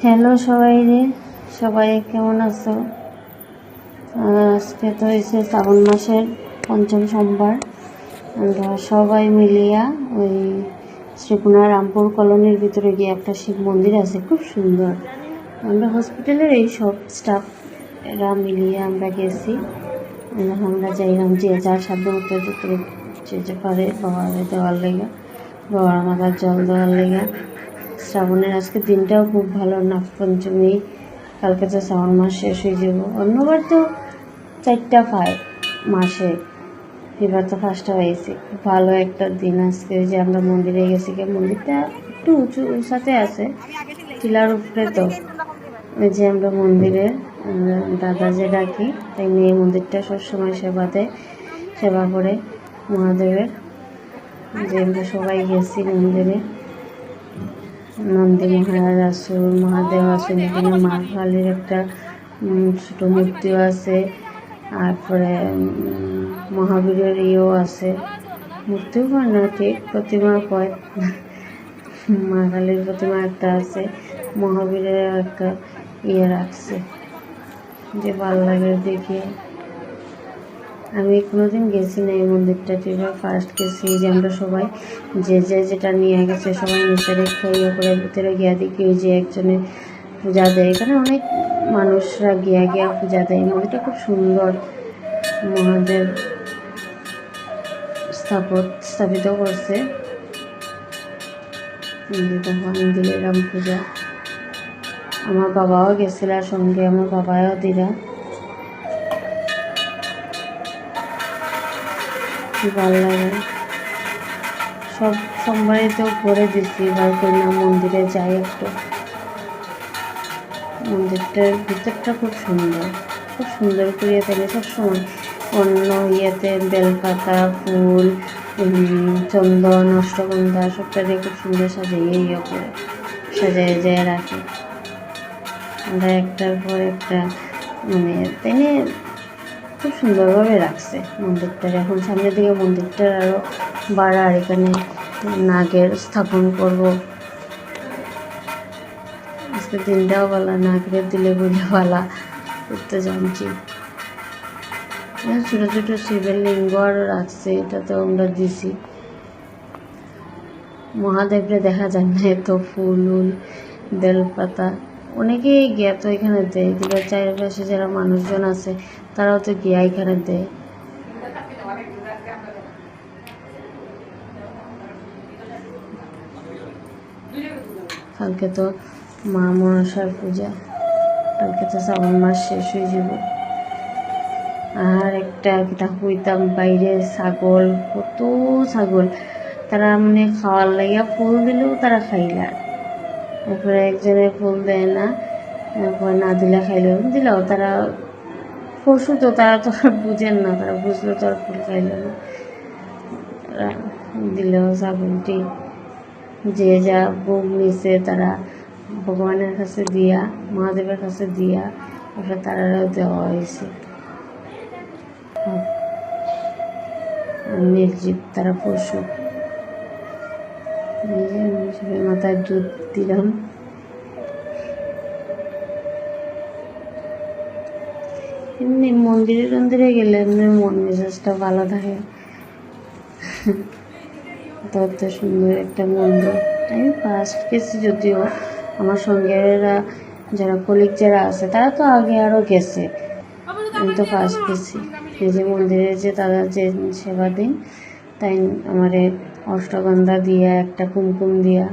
Hello সবাই রে, সবাই কেমন আছো? আজকে তো হয়েছে শ্রাবণ মাসের পঞ্চম সোমবার। আমরা সবাই মিলিয়া ওই শ্রীকুনা রামপুর কলোনির ভিতরে গিয়ে একটা শিব মন্দির আছে, খুব সুন্দর। আমরা হসপিটালের এই সব স্টাফ এরা মিলিয়ে আমরা গেছি। আমরা যাইলাম যে যার সাধ্য মতো যে পারে বাবার দেওয়ার লেগা, বাবার মাথার জল দেওয়ার লেগা। শ্রাবণের আজকে দিনটাও খুব ভালো, নাগপঞ্চমী, কালকে তো শ্রাবণ মাস শেষ হয়ে যাব। অন্যবার তো 4টা পায় মাসে, এবার তো 1টা হয়েছে। খুব ভালো একটা দিন আজকে। যে আমরা মন্দিরে গেছি, মন্দিরটা একটু উঁচাতে আছে, টিলার উপরে। তো ওই যে আমরা মন্দিরে দাদা যে ডাকি, তাই মেয়ে মন্দিরটা সবসময় সেবা করে মহাদেবের। যে আমরা সবাই গেছি মন্দিরে, নন্দী মহারাজ আসুন, মহাদেব আসুন, এখানে মা কালীর একটা ছোটো মূর্তিও আছে। তারপরে মহাবীরের ইয়েও আছে, মূর্তিও কয় না ঠিক, প্রতিমা কয়। মা কালীর প্রতিমা একটা আছে, মহাবীরের একটা ইয়ে রাখছে, যে ভালো লাগে দেখে। আমি কোনোদিন গেছি না এই মন্দিরটা, এবার ফার্স্ট গেছি। যে আমরা সবাই যে যেটা নিয়ে গেছে সবাই নিচে রেখে ইয়ে করে ভিতরে গিয়া দেখি ওই যে একজনে পূজা দেয়। এখানে অনেক মানুষরা গিয়া পূজা দেয়। মন্দিরটা খুব সুন্দর, মহাদেব স্থাপিত করছে। তখন দিলাম পূজা, আমার বাবাও গেছিল সঙ্গে, আমার বাবাও দিলা। ভালো লাগে। সব সোমবারে তো করে দিচ্ছি, এবার করি না মন্দিরে যাই একটু। মন্দিরটার ভিতরটা খুব সুন্দর করিয়া থাকে সবসময়। অন্য ইয়েতে বেলপাতা, ফুল, চন্দন, অষ্টগন্ধা সবটা দিয়ে খুব সুন্দর সাজিয়ে রাখে। আমরা একটার পর একটা তাই খুব সুন্দরভাবে রাখছে মন্দিরটা। এখন সামনের দিকে মন্দিরটার আরও বাড়ার, এখানে নাগের স্থাপন করব। আজকে দিনটাও ভালো, নাগের দিলে বুঝে ভালা করতে জানছি। ছোটো ছোটো শিবের লিঙ্গ আরও রাখছে, এটা তো আমরা দিছি। মহাদেবরে দেখা যায় না, এত ফুল বেলপাতা অনেকেই গিয়া তো এখানে দেয়। দিবার চারিপাশে যারা মানুষজন আছে তারাও তো গিয়া এখানে দেয়। কালকে তো মা মনসার পূজা, কালকে তো শ্রাবণ মাস শেষ হয়ে যাব। আর একটা হইতাম বাইরে, ছাগল, কত ছাগল, তারা খাওয়ার লাগিয়া ফুল দিলেও তারা খাইলার। তারপরে একজনে ফুল দেয় না, তারপর না দিলে খাইলেও দিলেও তারা পশু তো, তারা তো আর বুঝেন না, তারা বুঝলেও তো আর ফুল খাইল না, দিলেও ছাগলটি যে যা ভোগ নিছে তারা ভগবানের কাছে দিয়া, মহাদেবের কাছে দিয়া, তারপরে তারাও দেওয়া হয়েছে। নির্জীব, তারা পশু। মাথায় দুধ দিলাম। এমনি মন্দিরে গেলে এমনি মন মেজাজটা ভালো থাকে। তত সুন্দর একটা মন্দির। আমি ফার্স্ট গেছি, যদিও আমার সঙ্গেরা যারা কলিগ যারা আছে তারা তো আগে আরও গেছে, আমি তো ফার্স্ট গেছি। এই যে মন্দিরে যে তারা যে সেবা দিন, তাই আমার অষ্টগন্ধা দিয়া, একটা কুমকুম দিয়া